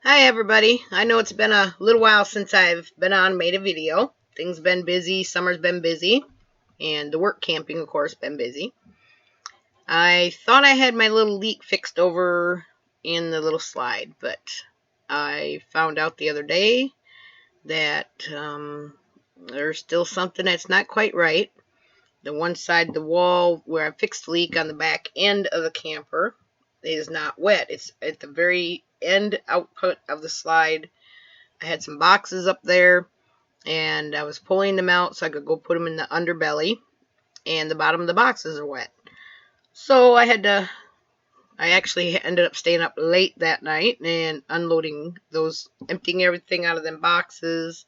Hi everybody. I know it's been a little while since I've been on made a video. Things been busy, summer's been busy, and the work camping of course been busy. I thought I had my little leak fixed over in the little slide, but I found out the other day that there's still something that's not quite right. The one side of the wall where I fixed the leak on the back end of the camper is not wet. It's at the very end output of the slide. I had some boxes up there, and I was pulling them out so I could go put them in the underbelly, and the bottom of the boxes are wet. So I actually ended up staying up late that night and unloading those, emptying everything out of them boxes,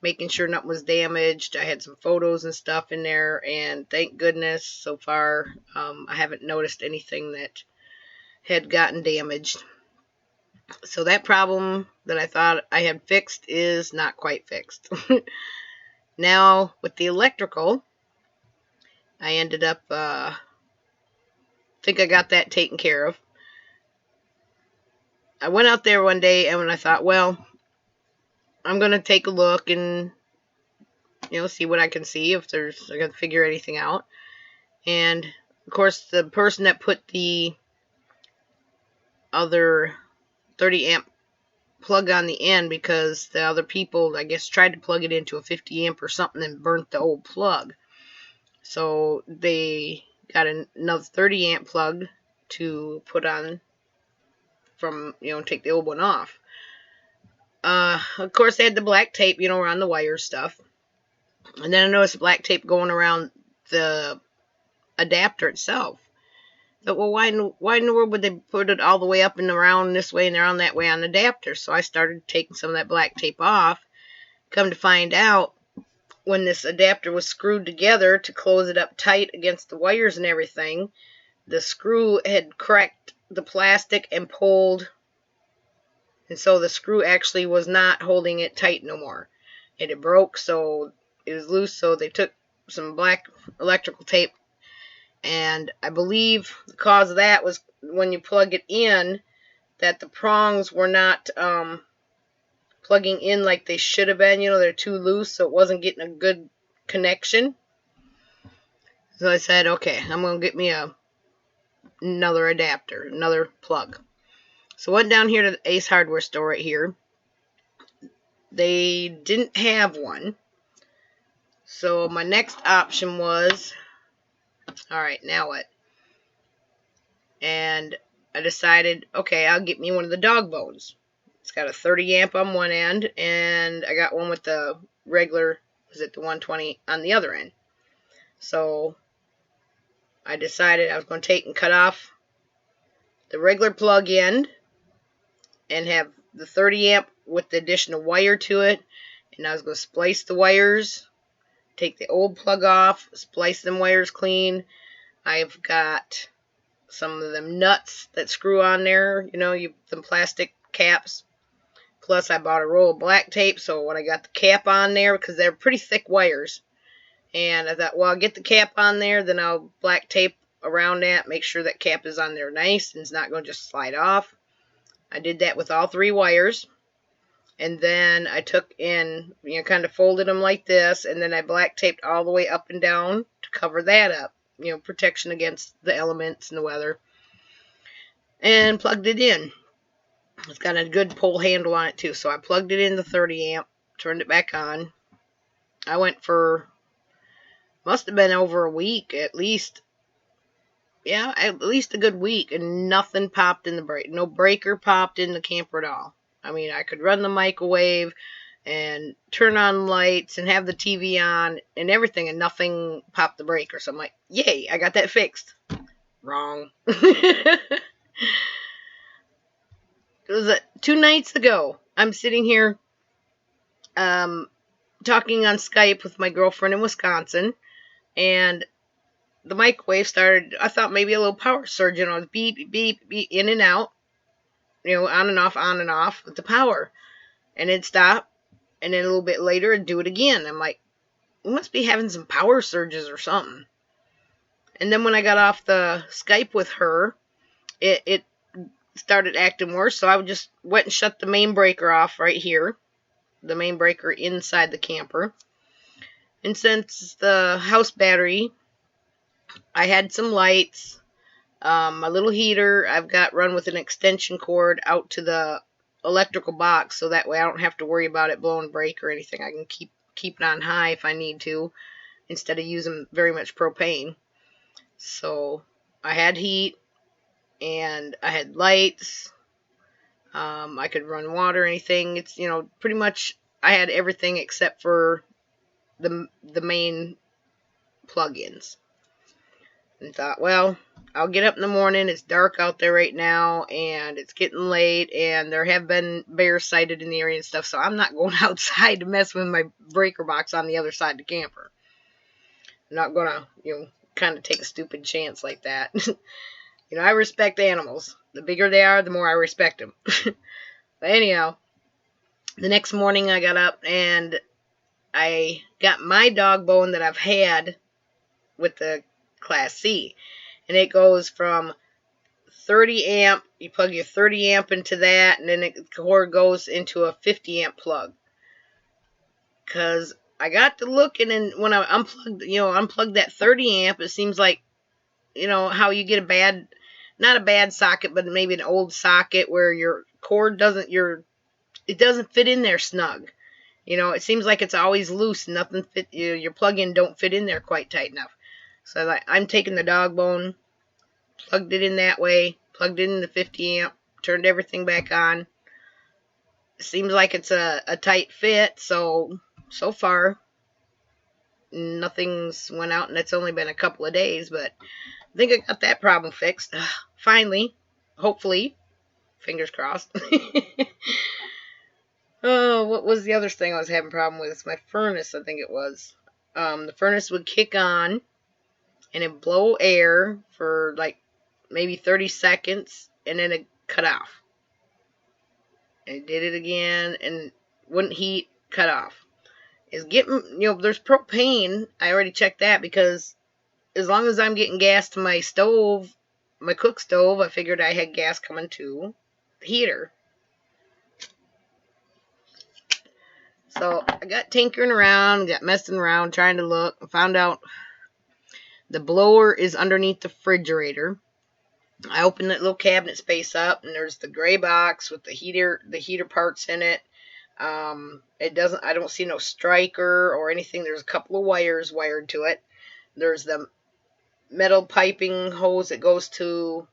making sure nothing was damaged. I had some photos and stuff in there, and thank goodness so far I haven't noticed anything that had gotten damaged. So that problem that I thought I had fixed is not quite fixed. Now with the electrical, I ended up think I got that taken care of. I went out there one day and I thought, well, I'm gonna take a look and see what I can see, if I can figure anything out. And of course the person that put the other 30 amp plug on the end, because the other people I guess tried to plug it into a 50 amp or something and burnt the old plug, so they got another 30 amp plug to put on from, take the old one off. Of course they had the black tape, around the wire stuff. And then I noticed the black tape going around the adapter itself. But well, why in the world would they put it all the way up and around this way and around that way on the adapter? So I started taking some of that black tape off. Come to find out, when this adapter was screwed together to close it up tight against the wires and everything, the screw had cracked the plastic and pulled, and so the screw actually was not holding it tight no more. It had broke, so it was loose, so they took some black electrical tape, and I believe the cause of that was when you plug it in, that the prongs were not plugging in like they should have been. They're too loose, so it wasn't getting a good connection. So I said, okay, I'm going to get me another adapter, another plug. So I went down here to the Ace Hardware store right here. They didn't have one. So my next option was, alright, now what? And I decided, okay, I'll get me one of the dog bones. It's got a 30 amp on one end, and I got one with the regular, was it the 120 on the other end. So I decided I was going to take and cut off the regular plug end and have the 30 amp with the additional wire to it, and I was going to splice the wires, take the old plug off, splice them wires clean. I've got some of them nuts that screw on there, them plastic caps. Plus I bought a roll of black tape, so when I got the cap on there, because they're pretty thick wires, and I thought, well, I'll get the cap on there, then I'll black tape around that, make sure that cap is on there nice and it's not going to just slide off. I did that with all three wires, and then I took and kind of folded them like this, and then I black taped all the way up and down to cover that up, protection against the elements and the weather, and plugged it in. It's got a good pull handle on it too, so I plugged it in the 30 amp, turned it back on. I went for, must have been over a week at least. Yeah, at least a good week, and nothing popped in the break. No breaker popped in the camper at all. I mean, I could run the microwave and turn on lights and have the TV on and everything, and nothing popped the breaker. So I'm like, yay, I got that fixed. Wrong. It was 2 nights ago. I'm sitting here talking on Skype with my girlfriend in Wisconsin, and the microwave started, I thought maybe a little power surge, it was beep, beep, beep, in and out, on and off with the power. And it'd stop, and then a little bit later it'd do it again. I'm like, we must be having some power surges or something. And then when I got off the Skype with her, it started acting worse, so I just went and shut the main breaker off right here, the main breaker inside the camper. And since the house battery, I had some lights, my little heater I've got run with an extension cord out to the electrical box, so that way I don't have to worry about it blowing break or anything. I can keep it on high if I need to, instead of using very much propane. So I had heat and I had lights. I could run water, anything. It's, pretty much I had everything except for the main plug-ins. And thought, well, I'll get up in the morning. It's dark out there right now, and it's getting late, and there have been bears sighted in the area and stuff, so I'm not going outside to mess with my breaker box on the other side of the camper. I'm not gonna, kind of take a stupid chance like that. I respect animals. The bigger they are, the more I respect them. But anyhow, the next morning I got up and I got my dog bone that I've had with the Class C. And it goes from 30 amp, you plug your 30 amp into that, and then the cord goes into a 50 amp plug. Because I got to looking, and when I unplugged that 30 amp, it seems like, how you get not a bad socket, but maybe an old socket where your cord doesn't fit in there snug. It seems like it's always loose, and nothing fit, your plug-in don't fit in there quite tight enough. So I'm taking the dog bone, plugged it in that way, plugged it in the 50 amp, turned everything back on. It seems like it's a tight fit, so far nothing's went out, and it's only been a couple of days, but I think I got that problem fixed. Finally, hopefully, fingers crossed. Oh, what was the other thing I was having a problem with? It's my furnace, I think it was. The furnace would kick on, and it'd blow air for like maybe 30 seconds, and then it'd cut off. And it did it again, and wouldn't heat, cut off. It's getting, there's propane. I already checked that, because as long as I'm getting gas to my stove, my cook stove, I figured I had gas coming to the heater. So I got tinkering around, got messing around, trying to look, and found out the blower is underneath the refrigerator. I opened that little cabinet space up, and there's the gray box with the heater parts in it. I don't see no striker or anything. There's a couple of wires wired to it. There's the metal piping hose that goes to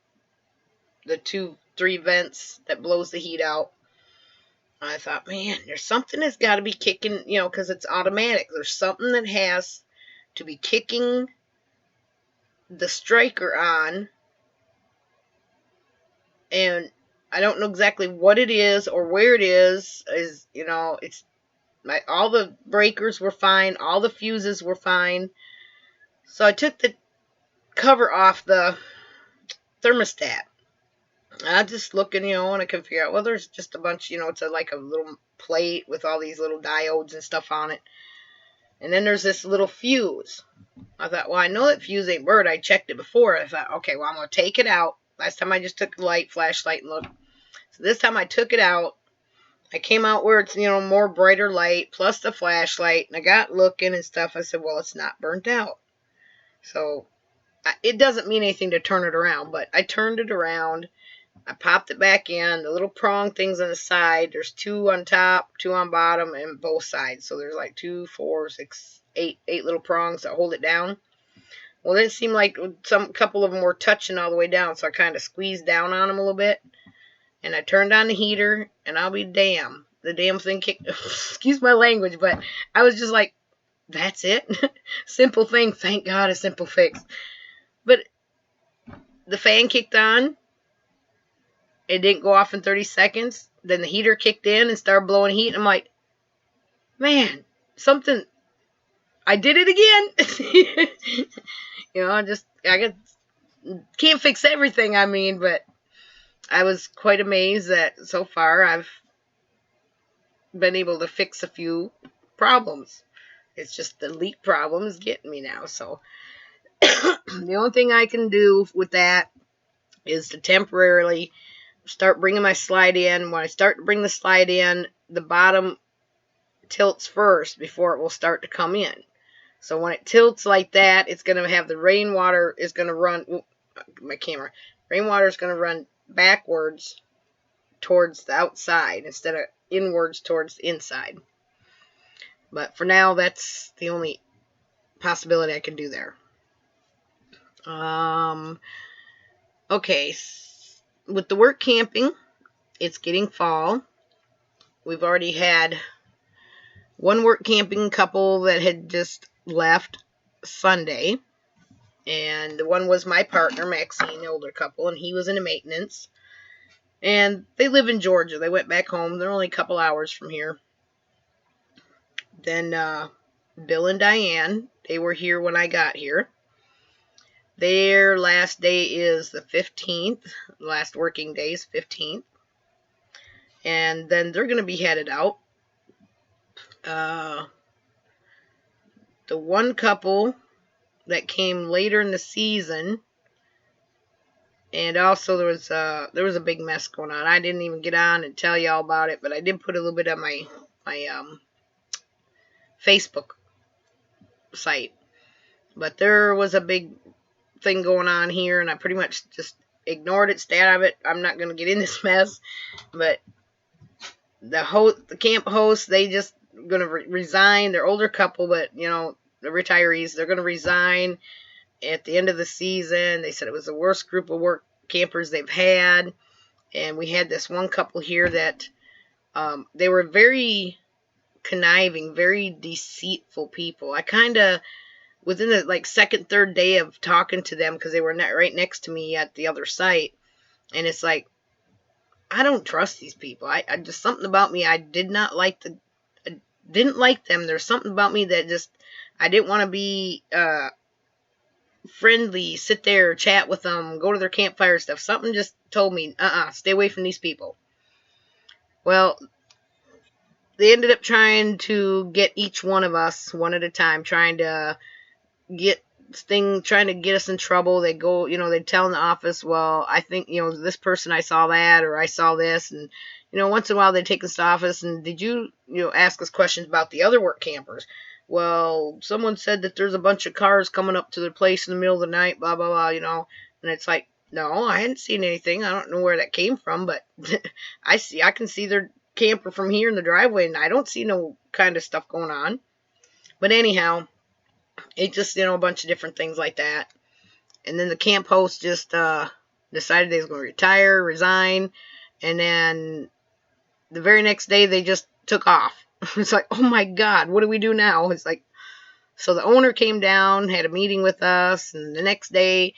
the 2-3 vents that blows the heat out. I thought, man, there's something that's got to be kicking, because it's automatic. There's something that has to be kicking the striker on, and I don't know exactly what it is or where it is. It's all the breakers were fine, all the fuses were fine. So I took the cover off the thermostat. I just looking, and I can figure out, well, there's just a bunch, it's like a little plate with all these little diodes and stuff on it. And then there's this little fuse. I thought, well, I know that fuse ain't burnt. I checked it before. I thought, okay, well, I'm going to take it out. Last time I just took the flashlight, and looked. So this time I took it out. I came out where it's, more brighter light, plus the flashlight, and I got looking and stuff. I said, well, it's not burnt out. So it doesn't mean anything to turn it around, but I turned it around. I popped it back in. The little prong things on the side, there's 2 on top, 2 on bottom, and both sides. So there's like 2, 4, 6, 8 little prongs that hold it down. Well, then it seemed like some couple of them were touching all the way down, so I kind of squeezed down on them a little bit. And I turned on the heater, and I'll be damned, the damn thing kicked. Excuse my language, but I was just like, that's it? Simple thing. Thank God, a simple fix. But the fan kicked on. It didn't go off in 30 seconds. Then the heater kicked in and started blowing heat. I'm like, man, I did it again. I can't fix everything, but I was quite amazed that so far I've been able to fix a few problems. It's just the leak problem is getting me now. So the only thing I can do with that is to temporarily start bringing my slide in. When I start to bring the slide in, the bottom tilts first before it will start to come in. So when it tilts like that, it's going to have the rainwater is going to run, my camera, rainwater is going to run backwards towards the outside instead of inwards towards the inside. But for now, that's the only possibility I can do there. Okay, with the work camping, it's getting fall. We've already had one work camping couple that had just left Sunday, and the one was my partner, Maxine, the older couple, and he was into maintenance. And they live in Georgia. They went back home. They're only a couple hours from here. Then Bill and Diane, they were here when I got here. Their last day is the 15th. Last working day is 15th. And then they're going to be headed out. The one couple that came later in the season, and also there was a big mess going on. I didn't even get on and tell y'all about it, but I did put a little bit on my Facebook site. But there was a big thing going on here, and I pretty much just ignored it, stayed out of it. I'm not going to get in this mess, but the camp hosts, they just going to resign. They're older couple, but you know, the retirees, they're going to resign at the end of the season. They said it was the worst group of work campers they've had, and we had this one couple here that they were very conniving, very deceitful people. I kind of, within the second, third day of talking to them, because they were right next to me at the other site, and it's like, I don't trust these people. I just, something about me, I didn't like them. There's something about me that just, I didn't want to be friendly, sit there, chat with them, go to their campfire stuff. Something just told me, stay away from these people. Well, they ended up trying to get each one of us, one at a time, trying to get us in trouble. They go, they'd tell in the office, well, I think, this person, I saw that, or I saw this, and, once in a while they'd take us to office, and did you, ask us questions about the other work campers? Well, someone said that there's a bunch of cars coming up to their place in the middle of the night, blah, blah, blah, and it's like, no, I hadn't seen anything. I don't know where that came from, but I can see their camper from here in the driveway, and I don't see no kind of stuff going on. But anyhow, it just, a bunch of different things like that. And then the camp host just decided they was going to retire, resign, and then the very next day they just took off. It's like, oh my God, what do we do now? It's like, so the owner came down, had a meeting with us, and the next day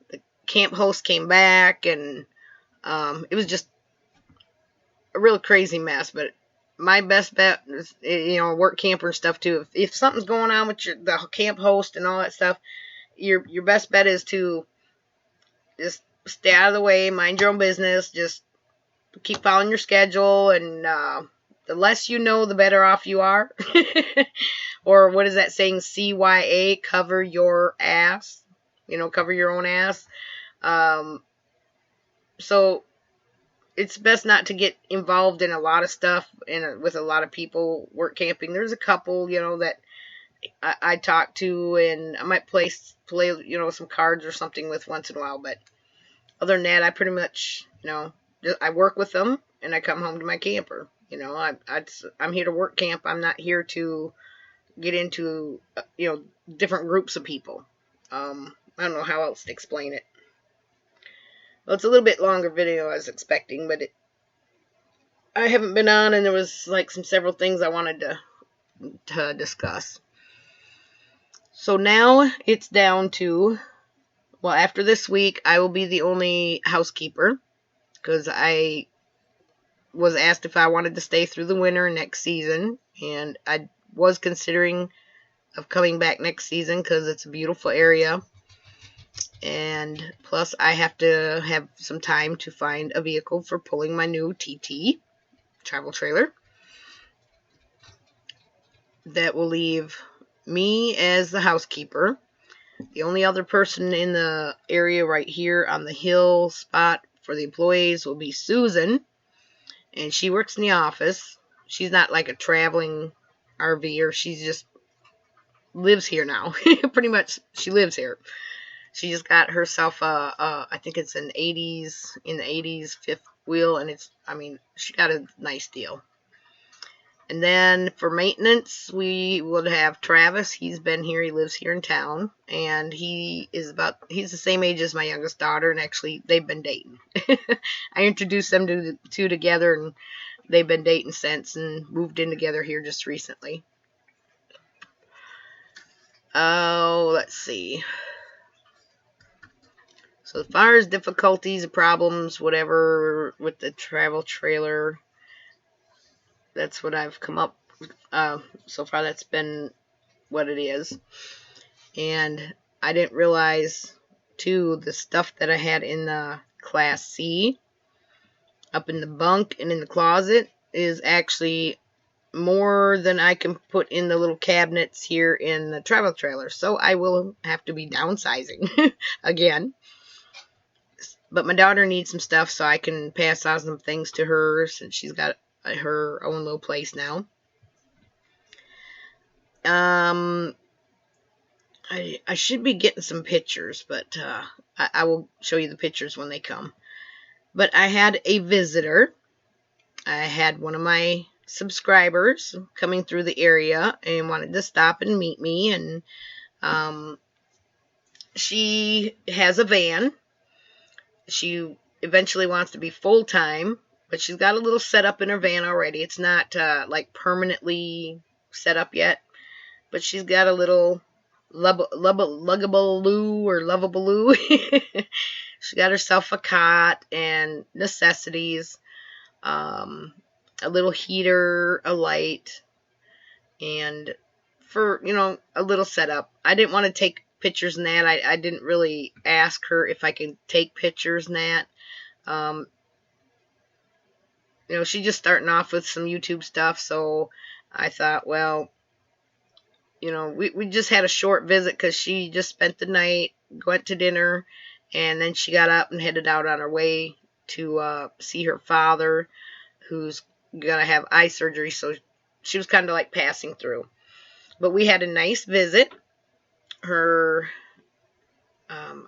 the camp host came back, and it was just a real crazy mess. But my best bet is, work camper and stuff too. If something's going on with the camp host and all that stuff, your best bet is to just stay out of the way, mind your own business, just keep following your schedule, and the less you know, the better off you are. Or what is that saying? CYA, cover your ass. Cover your own ass. So it's best not to get involved in a lot of stuff and with a lot of people work camping. There's a couple, that I talk to, and I might play, some cards or something with once in a while. But other than that, I pretty much, I work with them, and I come home to my camper. I'm here to work camp. I'm not here to get into, different groups of people. I don't know how else to explain it. Well, it's a little bit longer video I was expecting, but I haven't been on, and there was several things I wanted to discuss. So now it's down to, well, after this week, I will be the only housekeeper, because I was asked if I wanted to stay through the winter next season, and I was considering of coming back next season because it's a beautiful area, and plus I have to have some time to find a vehicle for pulling my new TT travel trailer that will leave me as the housekeeper. The only other person in the area right here on the hill spot for the employees will be Susan, and she works in the office. She's not like a traveling RVer. She just lives here now. Pretty much, she lives here. She just got herself I think it's in the 80s fifth wheel, and she got a nice deal. And then for maintenance, we would have Travis. He's been here. He lives here in town, and he's the same age as my youngest daughter, and actually they've been dating. I introduced them to the two together, and they've been dating since and moved in together here just recently. Oh, let's see. So as far as difficulties, problems, whatever with the travel trailer, that's what I've come up with. So far that's been what it is. And I didn't realize, too, the stuff that I had in the Class C up in the bunk and in the closet is actually more than I can put in the little cabinets here in the travel trailer. So I will have to be downsizing again. But my daughter needs some stuff, so I can pass on some things to her since she's got her own little place now. I should be getting some pictures, but I will show you the pictures when they come. But I had a visitor. I had one of my subscribers coming through the area and wanted to stop and meet me. And she has a van. She eventually wants to be full-time, but she's got a little setup in her van already. It's not like permanently set up yet, but she's got a little luggable-loo or lovable-loo. She got herself a cot and necessities, a little heater, a light, and for, a little setup. I didn't want to take pictures and that. I didn't really ask her if I could take pictures and that. She's just starting off with some YouTube stuff, so I thought, well, we just had a short visit because she just spent the night, went to dinner, and then she got up and headed out on her way to see her father, who's gonna have eye surgery, so she was kind of like passing through. But we had a nice visit. Her, I'll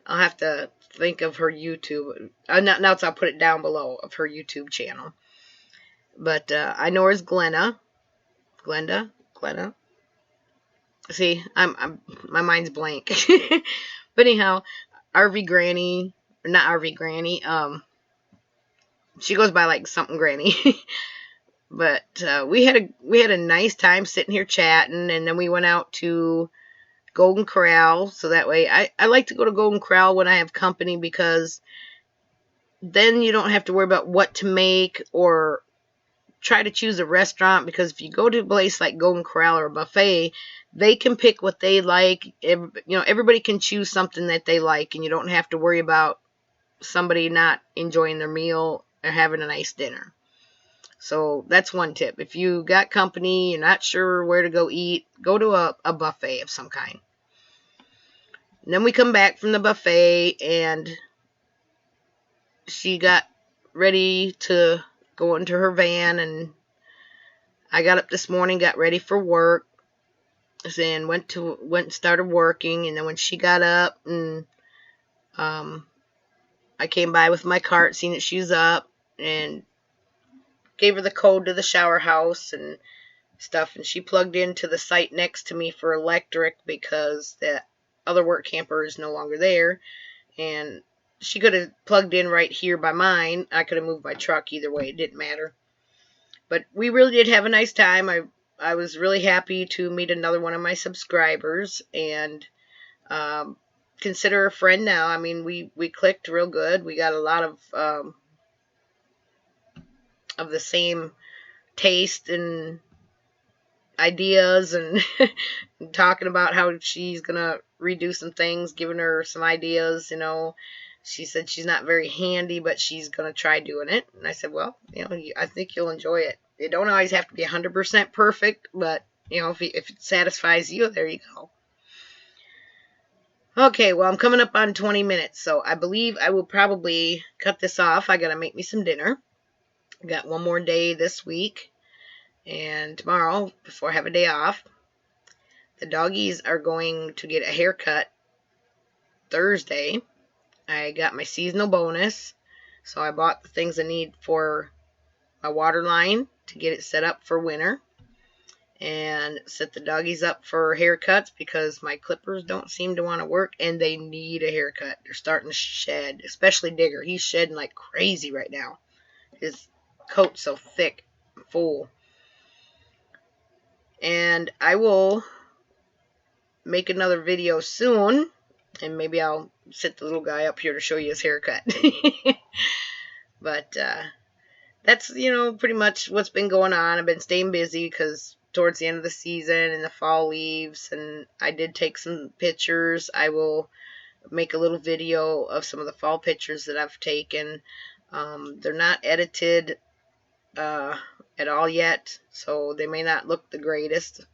have to think of her YouTube. Now I'll put it down below of her YouTube channel. But I know her as Glenda. Glenda. See, my mind's blank. But anyhow, RV Granny, or not RV Granny. She goes by like something Granny. But we had a nice time sitting here chatting, and then we went out to Golden Corral. So that way, I like to go to Golden Corral when I have company, because then you don't have to worry about what to make or try to choose a restaurant. Because if you go to a place like Golden Corral or a buffet, they can pick what they like. Everybody can choose something that they like, and you don't have to worry about somebody not enjoying their meal or having a nice dinner. So that's one tip. If you got company, you're not sure where to go eat, go to a buffet of some kind. And then we come back from the buffet, and she got ready to go into her van, and I got up this morning, got ready for work, and went and started working. And then when she got up, and I came by with my cart, seen that she was up, and gave her the code to the shower house and stuff, and she plugged into the site next to me for electric because the other work camper is no longer there, and she could have plugged in right here by mine. I could have moved my truck. Either way, it didn't matter. But we really did have a nice time. I was really happy to meet another one of my subscribers, and consider her a friend now. I mean, we clicked real good. We got a lot of the same taste and ideas, and talking about how she's gonna redo some things, giving her some ideas. She said she's not very handy, but she's gonna try doing it. And I said, well, I think you'll enjoy it. It don't always have to be 100% perfect, but if it satisfies you, there you go. Okay, well, I'm coming up on 20 minutes, so I believe I will probably cut this off. I gotta make me some dinner. Got one more day this week and tomorrow before I have a day off. The doggies are going to get a haircut Thursday. I got my seasonal bonus, so I bought the things I need for my water line to get it set up for winter and set the doggies up for haircuts because my clippers don't seem to want to work and they need a haircut. They're starting to shed, especially Digger. He's shedding like crazy right now. His coat's so thick and full. And I will make another video soon, and maybe I'll sit the little guy up here to show you his haircut. But that's, pretty much what's been going on. I've been staying busy because towards the end of the season and the fall leaves, and I did take some pictures. I will make a little video of some of the fall pictures that I've taken. They're not edited at all yet, so they may not look the greatest.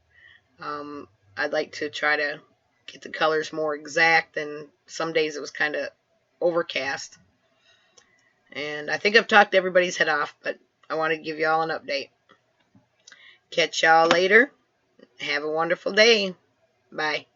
I'd like to try to get the colors more exact, and some days it was kind of overcast. And I think I've talked everybody's head off, but I want to give y'all an update. Catch y'all later. Have a wonderful day. Bye.